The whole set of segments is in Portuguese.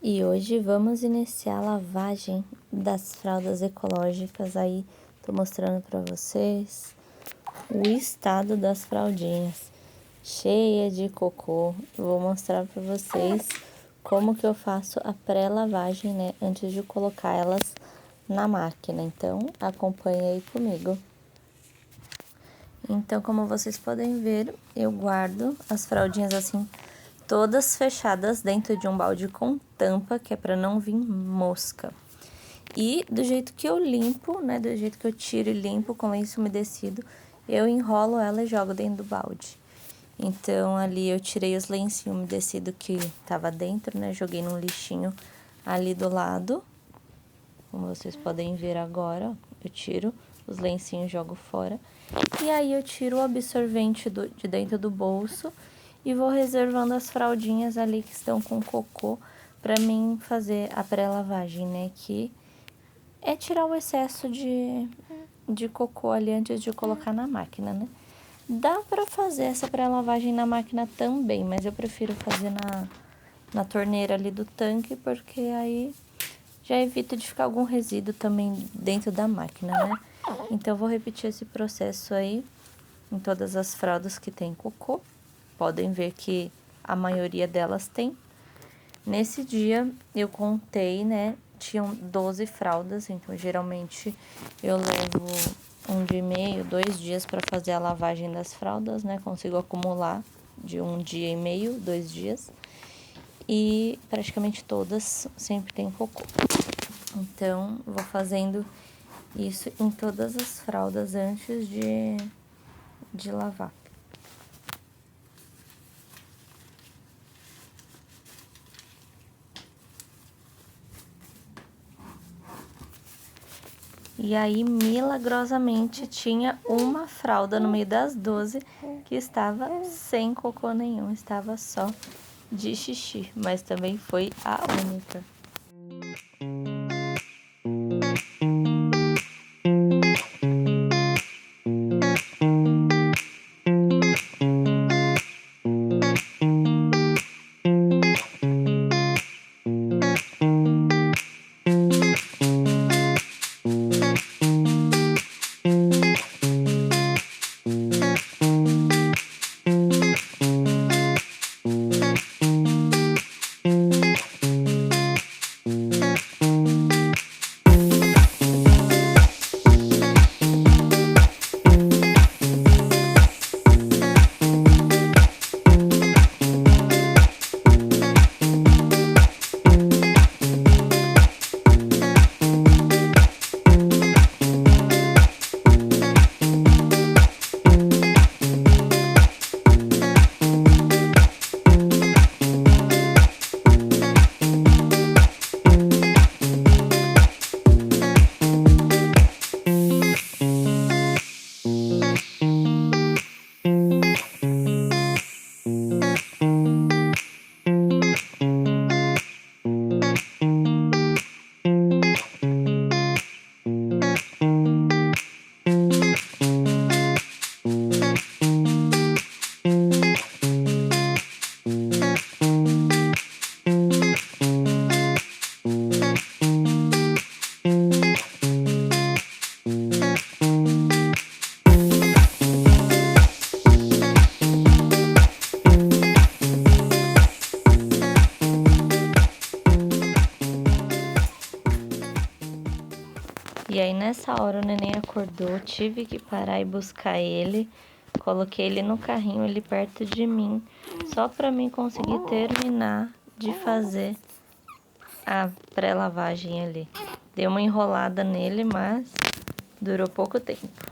E hoje vamos iniciar a lavagem das fraldas ecológicas. Aí tô mostrando para vocês o estado das fraldinhas, cheia de cocô. Eu vou mostrar para vocês como que eu faço a pré-lavagem, né, antes de colocar elas na máquina. Então, acompanhe aí comigo. Então, como vocês podem ver, eu guardo as fraldinhas assim, todas fechadas dentro de um balde com tampa, que é para não vir mosca. E do jeito que eu limpo, né, do jeito que eu tiro e limpo com lenço umedecido, eu enrolo ela e jogo dentro do balde. Então, ali eu tirei os lencinhos umedecidos que tava dentro, né, joguei num lixinho ali do lado. Como vocês podem ver agora, ó, eu tiro os lencinhos e jogo fora. E aí eu tiro o absorvente de dentro do bolso e vou reservando as fraldinhas ali que estão com cocô para mim fazer a pré-lavagem, né? Que é tirar o excesso de cocô ali antes de colocar na máquina, né? Dá para fazer essa pré-lavagem na máquina também, mas eu prefiro fazer na torneira ali do tanque, porque aí já evita de ficar algum resíduo também dentro da máquina, né? Então, eu vou repetir esse processo aí em todas as fraldas que tem cocô. Podem ver que a maioria delas tem. Nesse dia, eu contei, né? Tinham 12 fraldas, então geralmente eu levo 1 dia e meio, 2 dias para fazer a lavagem das fraldas, né? Consigo acumular de 1 dia e meio, 2 dias. E praticamente todas sempre tem cocô. Então, vou fazendo isso em todas as fraldas antes de lavar. E aí, milagrosamente, tinha uma fralda no meio das 12 que estava sem cocô nenhum, estava só de xixi, mas também foi a única. E aí, nessa hora, o neném acordou, tive que parar e buscar ele. Coloquei ele no carrinho ali perto de mim, só pra mim conseguir terminar de fazer a pré-lavagem ali. Dei uma enrolada nele, mas durou pouco tempo.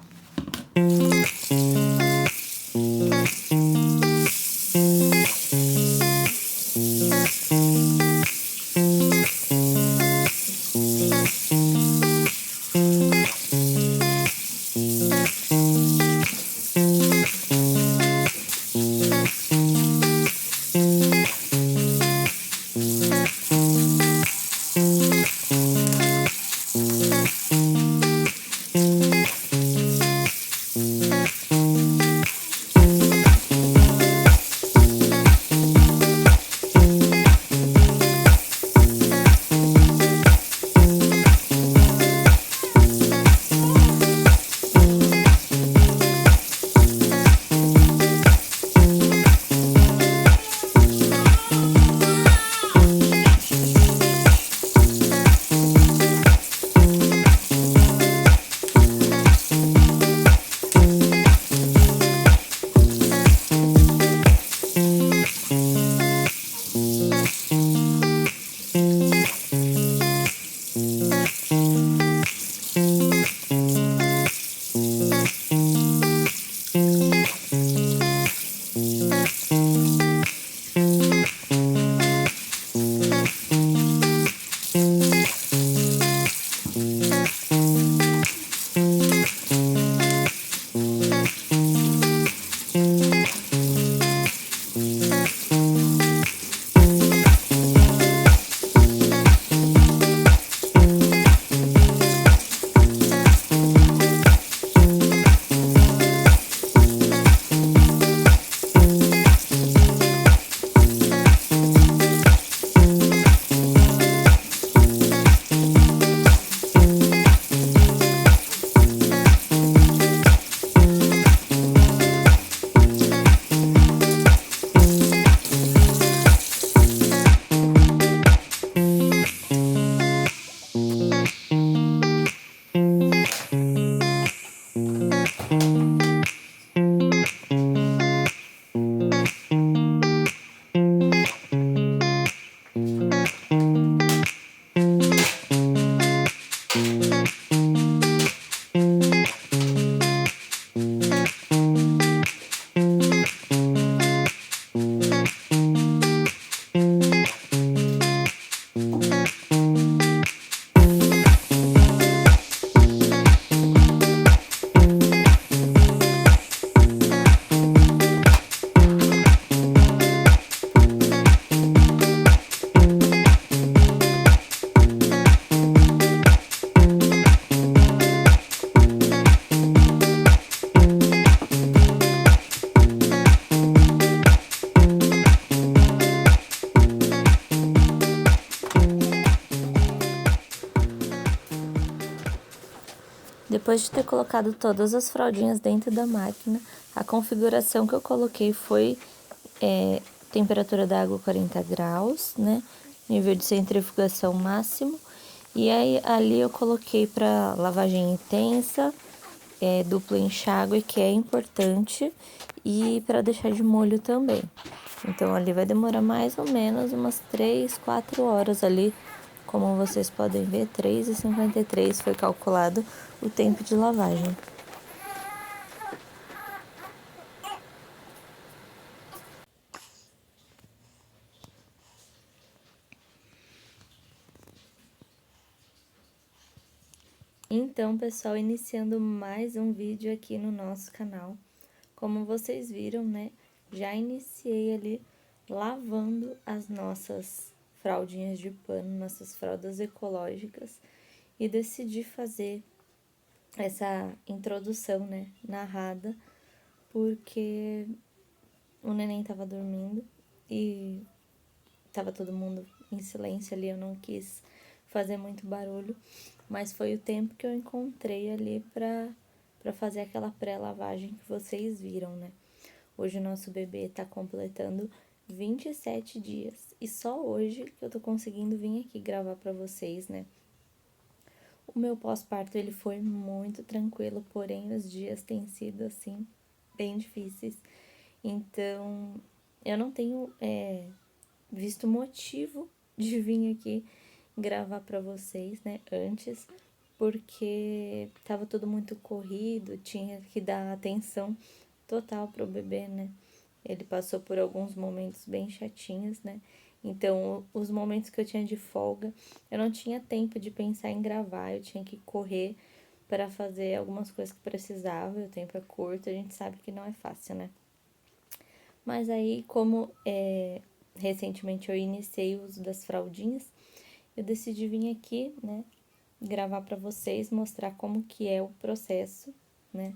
Depois de ter colocado todas as fraldinhas dentro da máquina, a configuração que eu coloquei foi temperatura da água 40 graus, né? Nível de centrifugação máximo. E aí ali eu coloquei para lavagem intensa, duplo enxágue, que é importante, e para deixar de molho também. Então ali vai demorar mais ou menos umas 3, 4 horas ali. Como vocês podem ver, 3h53 foi calculado o tempo de lavagem. Então, pessoal, iniciando mais um vídeo aqui no nosso canal. Como vocês viram, né, já iniciei ali lavando as nossas fraldinhas de pano, nossas fraldas ecológicas, e decidi fazer essa introdução, né, narrada, porque o neném tava dormindo e tava todo mundo em silêncio ali, eu não quis fazer muito barulho, mas foi o tempo que eu encontrei ali pra fazer aquela pré-lavagem que vocês viram, né? Hoje o nosso bebê tá completando 27 dias e só hoje que eu tô conseguindo vir aqui gravar pra vocês, né? O meu pós-parto, ele foi muito tranquilo, porém os dias têm sido, assim, bem difíceis. Então, eu não tenho visto motivo de vir aqui gravar pra vocês, né, antes, porque tava tudo muito corrido, tinha que dar atenção total pro bebê, né? Ele passou por alguns momentos bem chatinhos, né? Então, os momentos que eu tinha de folga, eu não tinha tempo de pensar em gravar, eu tinha que correr para fazer algumas coisas que precisava, o tempo é curto, a gente sabe que não é fácil, né? Mas aí, como recentemente eu iniciei o uso das fraldinhas, eu decidi vir aqui, né, gravar para vocês, mostrar como que é o processo, né,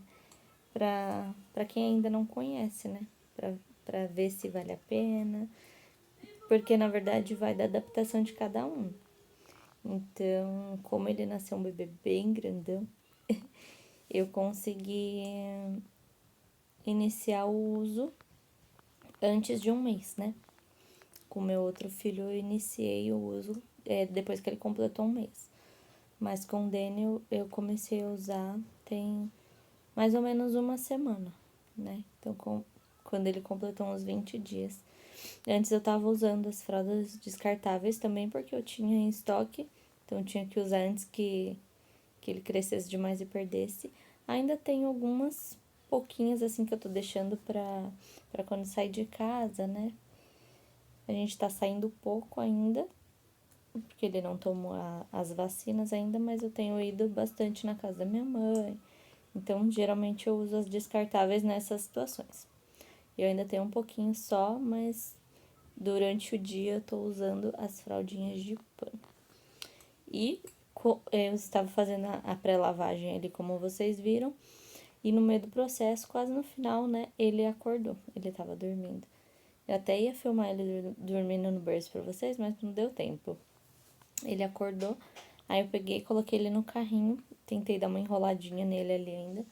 para quem ainda não conhece, né, para ver se vale a pena, porque na verdade vai da adaptação de cada um. Então, como ele nasceu um bebê bem grandão, eu consegui iniciar o uso antes de um mês, né? Com meu outro filho eu iniciei o uso depois que ele completou um mês. Mas com o Daniel eu comecei a usar tem mais ou menos uma semana, né? Então, quando ele completou uns 20 dias. Antes eu tava usando as fraldas descartáveis também porque eu tinha em estoque, então eu tinha que usar antes que ele crescesse demais e perdesse. Ainda tem algumas pouquinhas assim que eu tô deixando pra quando sair de casa, né? A gente tá saindo pouco ainda, porque ele não tomou as vacinas ainda, mas eu tenho ido bastante na casa da minha mãe. Então, geralmente eu uso as descartáveis nessas situações. Eu ainda tenho um pouquinho só, mas durante o dia eu tô usando as fraldinhas de pano. E eu estava fazendo a pré-lavagem ali, como vocês viram. E no meio do processo, quase no final, né, ele acordou. Ele tava dormindo. Eu até ia filmar ele dormindo no berço pra vocês, mas não deu tempo. Ele acordou, aí eu peguei, coloquei ele no carrinho, tentei dar uma enroladinha nele ali ainda,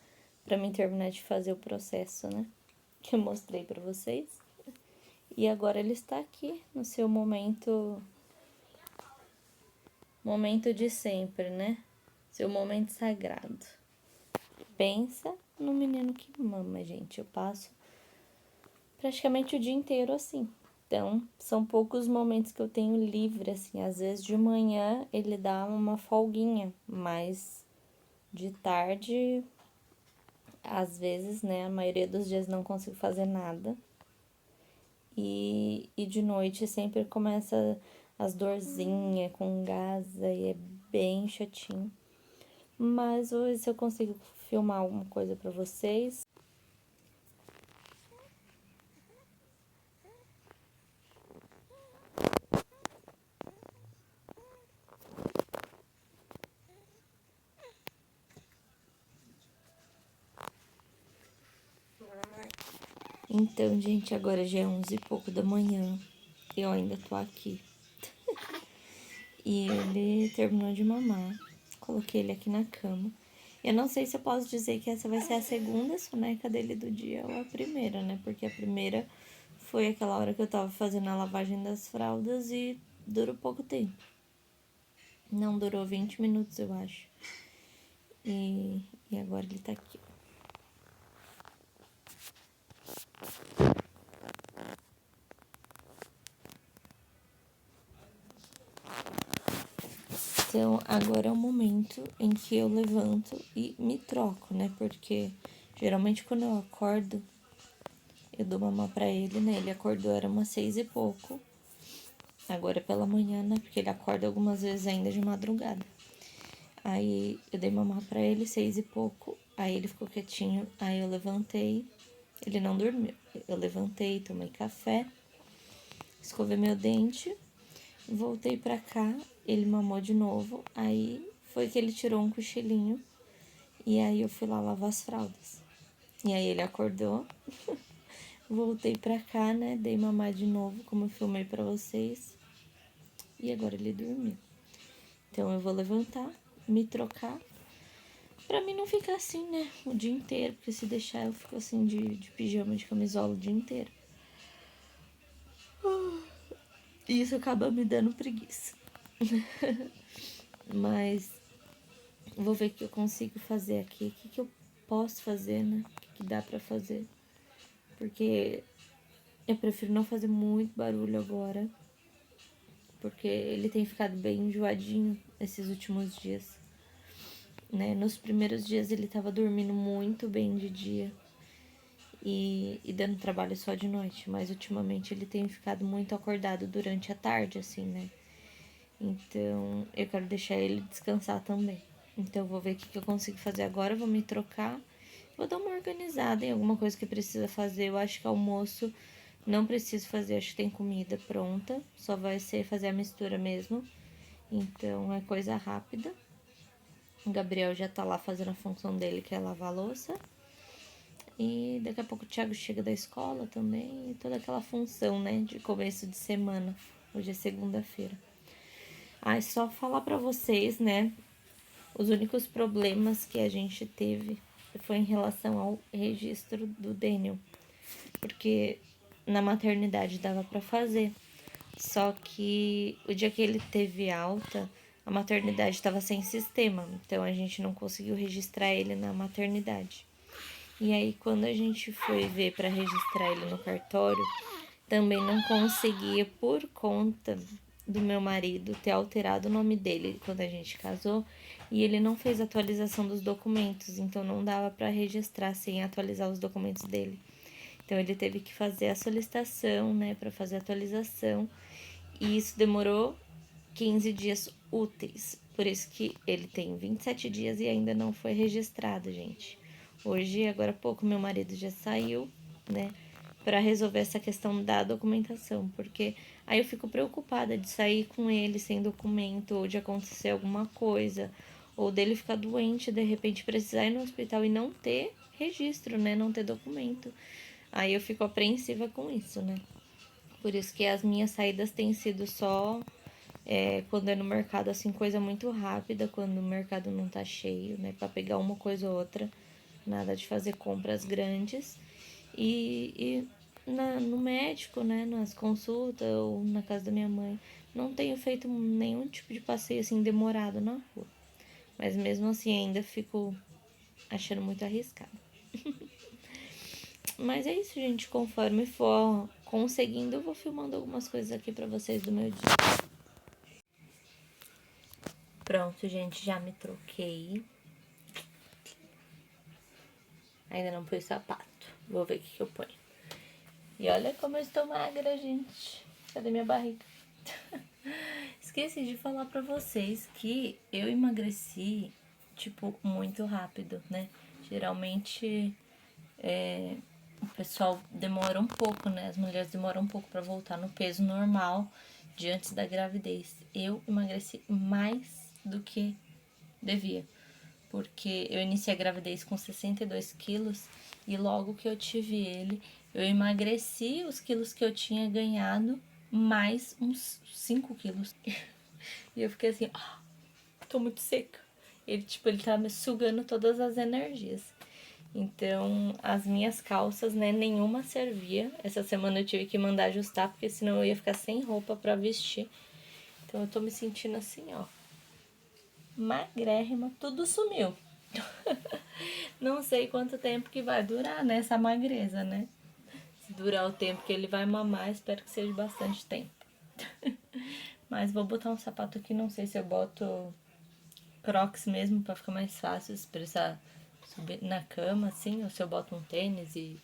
pra mim terminar de fazer o processo, né, que eu mostrei pra vocês. E agora ele está aqui no seu momento de sempre, né, seu momento sagrado. Pensa no menino que mama, gente, eu passo praticamente o dia inteiro assim, Então, são poucos momentos que eu tenho livre, assim. Às vezes de manhã ele dá uma folguinha, mas de tarde, às vezes, né? A maioria dos dias não consigo fazer nada. E de noite sempre começa as dorzinhas com gás, aí é bem chatinho. Mas vou ver se eu consigo filmar alguma coisa pra vocês. Então, gente, agora já é 11 e pouco da manhã. Eu ainda tô aqui. E ele terminou de mamar. Coloquei ele aqui na cama. Eu não sei se eu posso dizer que essa vai ser a segunda soneca dele do dia ou a primeira, né? Porque a primeira foi aquela hora que eu tava fazendo a lavagem das fraldas e durou pouco tempo. Não durou 20 minutos, eu acho. E agora ele tá aqui. Então, agora é o momento em que eu levanto e me troco, né? Porque geralmente quando eu acordo, eu dou mamar pra ele, né? Ele acordou, era umas 6 e pouco. Agora é pela manhã, né? Porque ele acorda algumas vezes ainda de madrugada. Aí eu dei mamar pra ele, 6 e pouco. Aí ele ficou quietinho. Aí eu levantei. Ele não dormiu. Eu levantei, tomei café, escovei meu dente, voltei pra cá. Ele mamou de novo. Aí foi que ele tirou um cochilinho. E aí eu fui lá lavar as fraldas. E aí ele acordou. Voltei pra cá, né? Dei mamar de novo, como eu filmei pra vocês. E agora ele dormiu. Então eu vou levantar, me trocar. Pra mim não ficar assim, né? O dia inteiro. Porque se deixar eu fico assim de pijama, de camisola o dia inteiro. E isso acaba me dando preguiça. Mas vou ver o que eu consigo fazer aqui. O que eu posso fazer, né? O que dá pra fazer. Porque eu prefiro não fazer muito barulho agora. Porque ele tem ficado bem enjoadinho esses últimos dias. Né? Nos primeiros dias ele tava dormindo muito bem de dia. E dando trabalho só de noite. Mas ultimamente ele tem ficado muito acordado durante a tarde, assim, né? Então eu quero deixar ele descansar também. Então eu vou ver o que eu consigo fazer agora. Vou me trocar. Vou dar uma organizada em alguma coisa que precisa fazer. Eu acho que almoço não preciso fazer. Acho que tem comida pronta. Só vai ser fazer a mistura mesmo. Então é coisa rápida. O Gabriel já tá lá fazendo a função dele, que é lavar a louça. E daqui a pouco o Thiago chega da escola também. E toda aquela função, né? De começo de semana. Hoje é segunda-feira. Ah, só falar pra vocês, né? Os únicos problemas que a gente teve foi em relação ao registro do Daniel. Porque na maternidade dava pra fazer. Só que o dia que ele teve alta, a maternidade estava sem sistema. Então a gente não conseguiu registrar ele na maternidade. E aí, quando a gente foi ver para registrar ele no cartório, também não conseguia por conta do meu marido ter alterado o nome dele quando a gente casou e ele não fez atualização dos documentos, então não dava para registrar sem atualizar os documentos dele. Então ele teve que fazer a solicitação, né, para fazer a atualização, e isso demorou 15 dias úteis. Por isso que ele tem 27 dias e ainda não foi registrado, gente. Hoje, agora há pouco, meu marido já saiu, né, para resolver essa questão da documentação, porque aí eu fico preocupada de sair com ele sem documento, ou de acontecer alguma coisa, ou dele ficar doente, de repente precisar ir no hospital e não ter registro, né, não ter documento. Aí eu fico apreensiva com isso, né. Por isso que as minhas saídas têm sido só quando é no mercado, assim, coisa muito rápida, quando o mercado não tá cheio, né, pra pegar uma coisa ou outra, nada de fazer compras grandes. E no médico, né, nas consultas ou na casa da minha mãe, não tenho feito nenhum tipo de passeio, assim, demorado na rua. Mas mesmo assim, ainda fico achando muito arriscado. Mas é isso, gente, conforme for conseguindo, eu vou filmando algumas coisas aqui pra vocês do meu dia. Pronto, gente, já me troquei. Ainda não pus sapato. Vou ver o que eu ponho. E olha como eu estou magra, gente. Cadê minha barriga? Esqueci de falar pra vocês que eu emagreci, tipo, muito rápido, né? Geralmente, o pessoal demora um pouco, né? As mulheres demoram um pouco pra voltar no peso normal de antes da gravidez. Eu emagreci mais do que devia. Porque eu iniciei a gravidez com 62 quilos e logo que eu tive ele, eu emagreci os quilos que eu tinha ganhado, mais uns 5 quilos. E eu fiquei assim, tô muito seca. Ele, tipo, ele tá me sugando todas as energias. Então, as minhas calças, né, nenhuma servia. Essa semana eu tive que mandar ajustar, porque senão eu ia ficar sem roupa pra vestir. Então, eu tô me sentindo assim, ó, magrérrima, tudo sumiu. Não sei quanto tempo que vai durar, né, essa magreza, né? Se durar o tempo que ele vai mamar, espero que seja bastante tempo. Mas vou botar um sapato aqui, não sei se eu boto Crocs mesmo, pra ficar mais fácil, se precisar subir na cama, assim, ou se eu boto um tênis e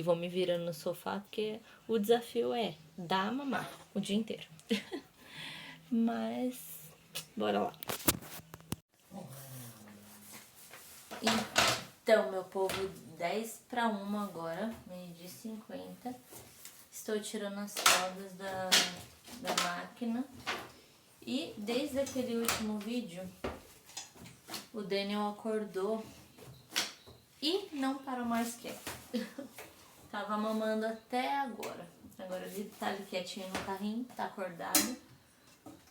vou me virando no sofá, porque o desafio é dar a mamar o dia inteiro. Mas, bora lá. Então, meu povo, 10 para 1 agora, meio-dia e 50. Estou tirando as fraldas da máquina. E desde aquele último vídeo, o Daniel acordou e não parou mais quieto. Tava mamando até agora. Agora ele tá ali quietinho no carrinho, tá acordado.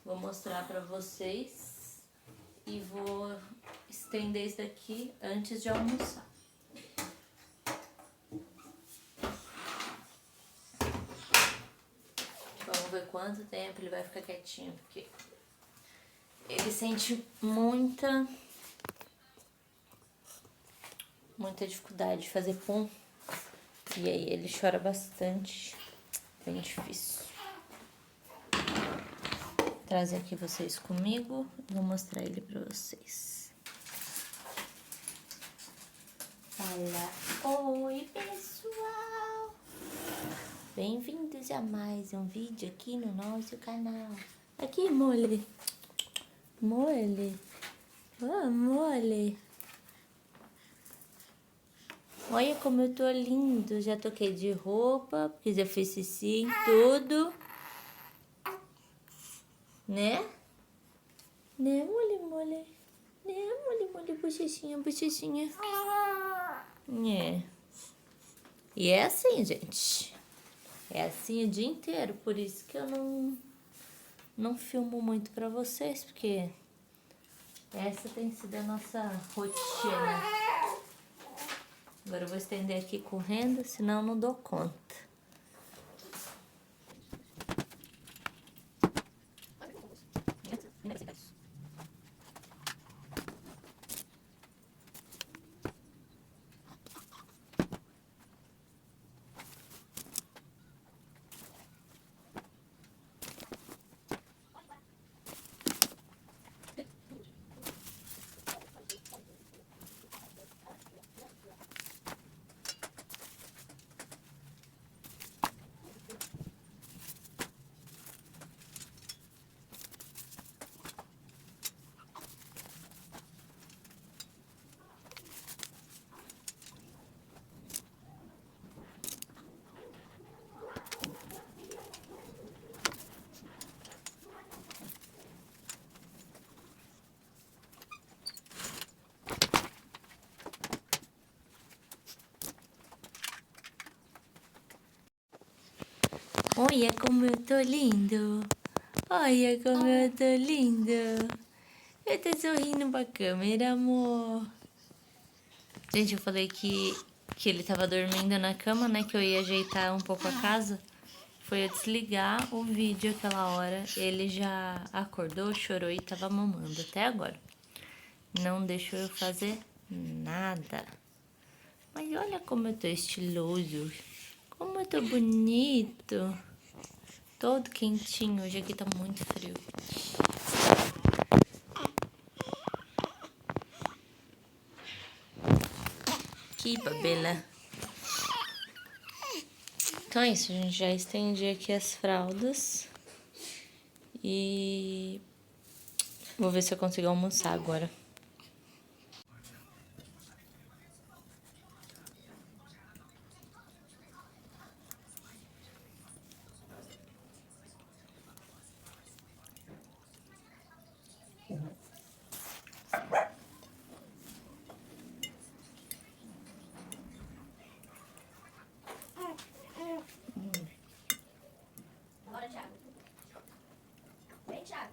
Vou mostrar pra vocês e vou estender isso daqui antes de almoçar. Vamos ver quanto tempo ele vai ficar quietinho, porque ele sente muita dificuldade de fazer pum. E aí ele chora bastante. Bem difícil. Vou trazer aqui vocês comigo. Vou mostrar ele pra vocês. Fala, oi pessoal! Bem-vindos a mais um vídeo aqui no nosso canal. Aqui, Mole. Mole. Oh, Mole. Olha como eu tô lindo. Já troquei de roupa, porque já fiz xixi em tudo. Né? Né, Mole, Mole? Né, Mole, Mole, bochechinha, bochechinha. É. E é assim, gente. É assim o dia inteiro. Por isso que eu não filmo muito pra vocês, porque essa tem sido a nossa rotina. Agora eu vou estender aqui correndo, senão eu não dou conta. Olha como eu tô lindo. Olha como eu tô lindo. Eu tô sorrindo pra câmera, amor. Gente, eu falei que ele tava dormindo na cama, né? Que eu ia ajeitar um pouco a casa. Foi eu desligar o vídeo aquela hora. Ele já acordou, chorou e tava mamando até agora. Não deixou eu fazer nada. Mas olha como eu tô estiloso. Como eu tô bonito. Todo quentinho. Hoje aqui tá muito frio. Que babela. Então é isso, gente. Já estendi aqui as fraldas. E vou ver se eu consigo almoçar agora. Bora, Thiago. Vem, Thiago.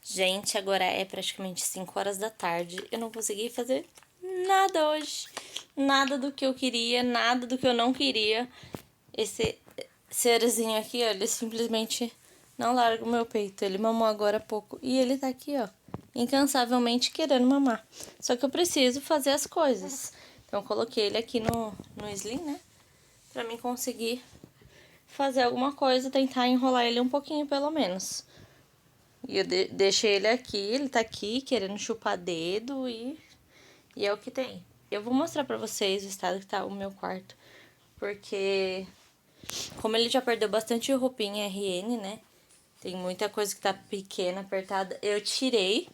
Gente, agora é praticamente 5 horas da tarde. Eu não consegui fazer nada hoje. Nada do que eu queria, nada do que eu não queria. Esse serzinho aqui, ó, ele simplesmente não larga o meu peito. Ele mamou agora há pouco e ele tá aqui, ó, incansavelmente querendo mamar. Só que eu preciso fazer as coisas. Então eu coloquei ele aqui no sling, né? Pra mim conseguir fazer alguma coisa, tentar enrolar ele um pouquinho pelo menos. E eu deixei ele aqui, ele tá aqui querendo chupar dedo e é o que tem. Eu vou mostrar pra vocês o estado que tá o meu quarto, porque como ele já perdeu bastante roupinha RN, né? Tem muita coisa que tá pequena, apertada. Eu tirei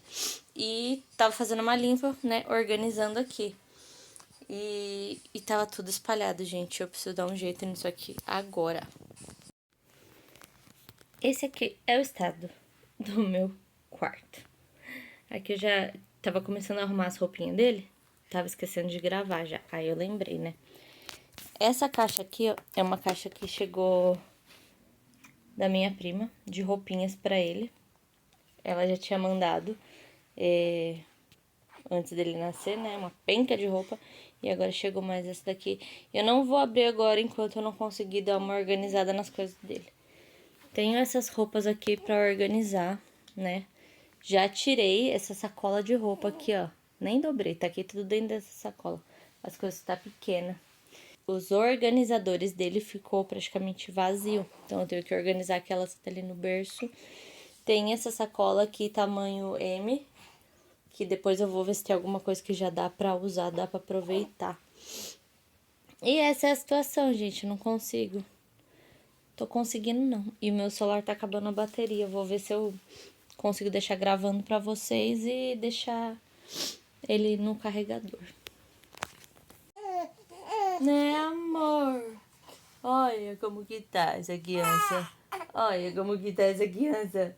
e tava fazendo uma limpa, né? Organizando aqui. E tava tudo espalhado, gente. Eu preciso dar um jeito nisso aqui agora. Esse aqui é o estado do meu quarto. Aqui eu já tava começando a arrumar as roupinhas dele. Tava esquecendo de gravar já. Aí eu lembrei, né? Essa caixa aqui, ó, é uma caixa que chegou da minha prima, de roupinhas pra ele. Ela já tinha mandado antes dele nascer, né? Uma penca de roupa. E agora chegou mais essa daqui. Eu não vou abrir agora enquanto eu não conseguir dar uma organizada nas coisas dele. Tenho essas roupas aqui pra organizar, né? Já tirei essa sacola de roupa aqui, ó. Nem dobrei, tá aqui tudo dentro dessa sacola. As coisas tá pequena. Os organizadores dele ficou praticamente vazio. Então eu tenho que organizar aquelas que tá ali no berço. Tem essa sacola aqui, tamanho M, que depois eu vou ver se tem alguma coisa que já dá pra usar, dá pra aproveitar. E essa é a situação, gente, eu não consigo. Tô conseguindo, não. E o meu celular tá acabando a bateria. Vou ver se eu consigo deixar gravando pra vocês e deixar ele no carregador. Né, amor? Olha como que tá essa criança. Olha como que tá essa criança.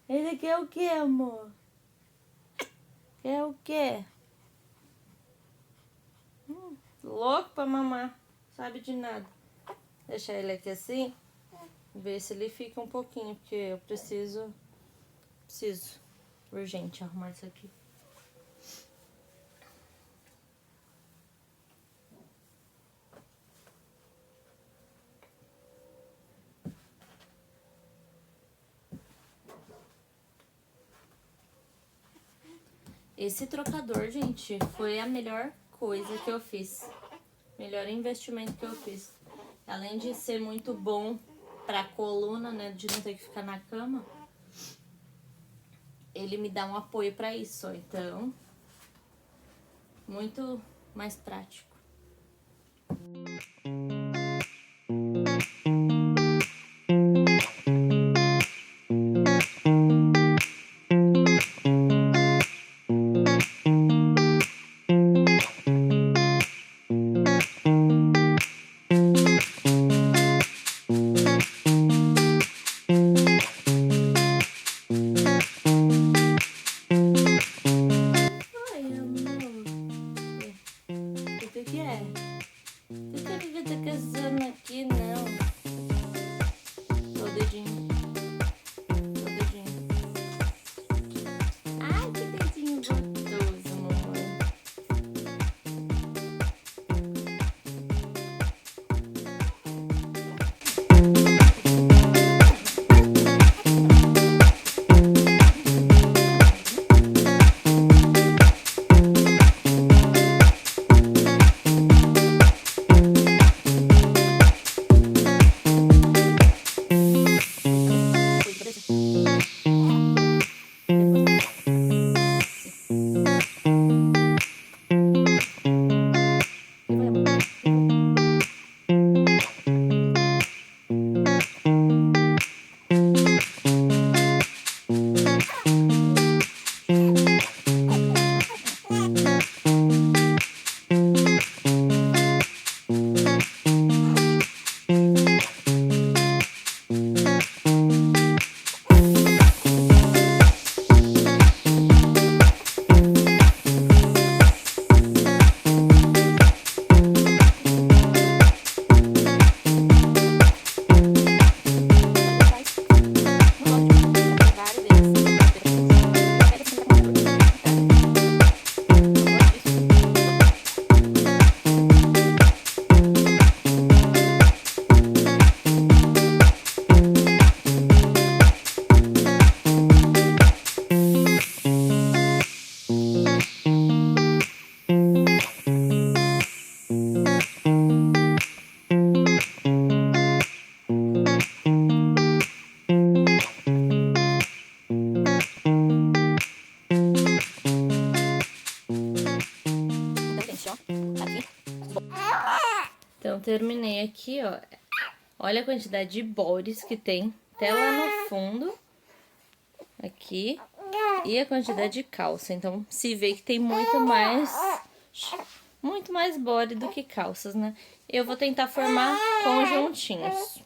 Esse aqui é o que, amor? É o quê? Louco pra mamar. Sabe de nada. Deixar ele aqui assim. Ver se ele fica um pouquinho, porque eu preciso urgente arrumar isso aqui. Esse trocador, gente, foi a melhor coisa que eu fiz. Melhor investimento que eu fiz. Além de ser muito bom pra coluna, né, de não ter que ficar na cama, ele me dá um apoio pra isso, então, muito mais prático. Então, terminei aqui, ó. Olha a quantidade de bores que tem até lá no fundo. Aqui. E a quantidade de calça. Então, se vê que tem muito mais body do que calças, né? Eu vou tentar formar conjuntinhos.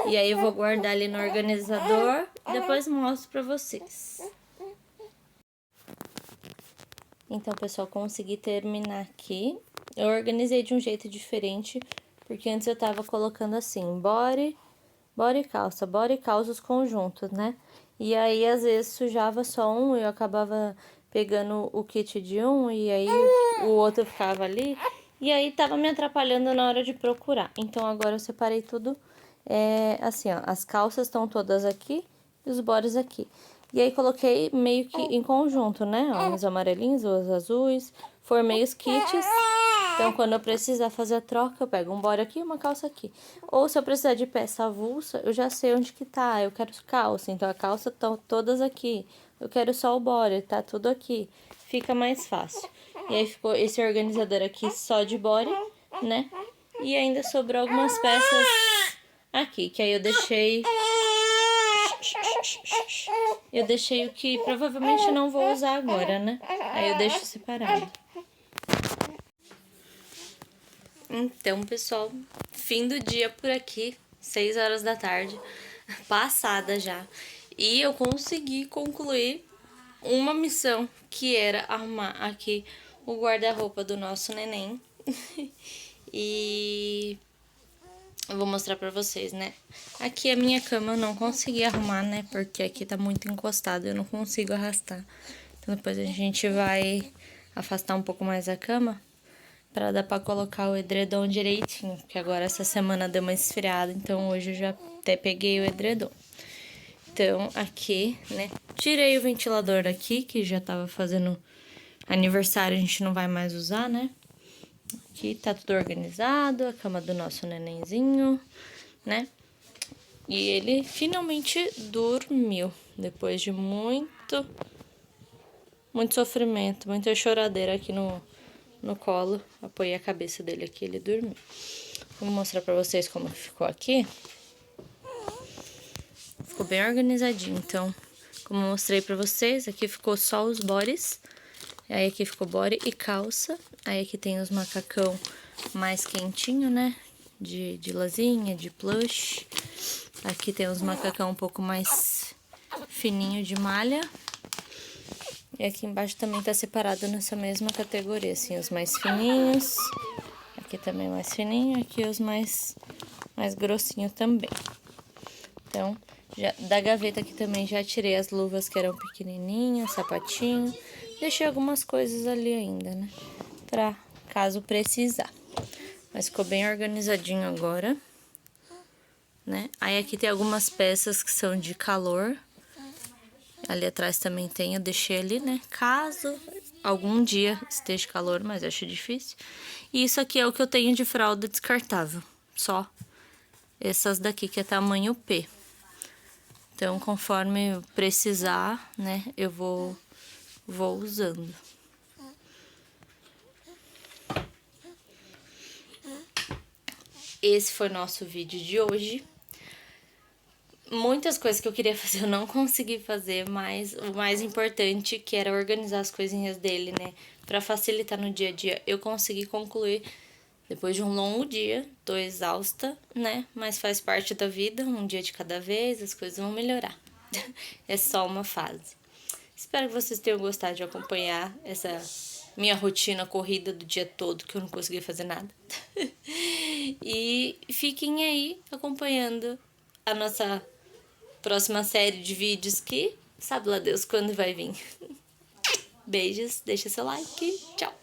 E aí eu vou guardar ali no organizador e depois mostro pra vocês. Então, pessoal, consegui terminar aqui. Eu organizei de um jeito diferente, porque antes eu tava colocando assim, body calça os conjuntos, né? E aí, às vezes, sujava só um e eu acabava pegando o kit de um e aí o outro ficava ali. E aí, tava me atrapalhando na hora de procurar. Então, agora eu separei tudo assim, ó. As calças estão todas aqui e os bodies aqui. E aí, coloquei meio que em conjunto, né? Ó, uns amarelinhos, os azuis. Formei os kits. Então, quando eu precisar fazer a troca, eu pego um body aqui e uma calça aqui. Ou se eu precisar de peça avulsa, eu já sei onde que tá. Eu quero calça, então a calça tá todas aqui. Eu quero só o body, tá tudo aqui. Fica mais fácil. E aí ficou esse organizador aqui só de body, né? E ainda sobrou algumas peças aqui, que aí eu deixei... Eu deixei o que provavelmente não vou usar agora, né? Aí eu deixo separado. Então, pessoal, fim do dia por aqui, 6 horas da tarde, passada já. E eu consegui concluir uma missão, que era arrumar aqui o guarda-roupa do nosso neném. E eu vou mostrar pra vocês, né? Aqui a minha cama eu não consegui arrumar, né? Porque aqui tá muito encostado, eu não consigo arrastar. Então depois a gente vai afastar um pouco mais a cama pra dar pra colocar o edredom direitinho. Porque agora essa semana deu uma esfriada, então hoje eu já até peguei o edredom. Então aqui, né? Tirei o ventilador daqui, que já tava fazendo aniversário, a gente não vai mais usar, né? Aqui tá tudo organizado, a cama do nosso nenenzinho, né? E ele finalmente dormiu, depois de muito sofrimento, muita choradeira aqui no colo. Apoiei a cabeça dele aqui, ele dormiu. Vou mostrar pra vocês como ficou aqui. Ficou bem organizadinho, então, como eu mostrei pra vocês, aqui ficou só os bodies. Aí aqui ficou body e calça. Aí aqui tem os macacão mais quentinho, né? De lãzinha, de plush. Aqui tem os macacão um pouco mais fininho de malha. E aqui embaixo também tá separado nessa mesma categoria, assim, os mais fininhos. Aqui também mais fininho, aqui os mais grossinho também. Então, da gaveta aqui também já tirei as luvas que eram pequenininhas, sapatinho. Deixei algumas coisas ali ainda, né? Pra caso precisar. Mas ficou bem organizadinho agora, né? Aí aqui tem algumas peças que são de calor. Ali atrás também tem, eu deixei ali, né? Caso algum dia esteja calor, mas acho difícil. E isso aqui é o que eu tenho de fralda descartável. Só essas daqui que é tamanho P. Então, conforme eu precisar, né? Eu vou usando. Esse foi o nosso vídeo de hoje. Muitas coisas que eu queria fazer eu não consegui fazer, mas o mais importante, que era organizar as coisinhas dele, né? Pra facilitar no dia a dia, eu consegui concluir depois de um longo dia. Tô exausta, né? Mas faz parte da vida, um dia de cada vez, as coisas vão melhorar. É só uma fase. Espero que vocês tenham gostado de acompanhar essa minha rotina corrida do dia todo, que eu não consegui fazer nada. E fiquem aí acompanhando a nossa próxima série de vídeos que sabe lá Deus quando vai vir. Beijos, deixa seu like, tchau!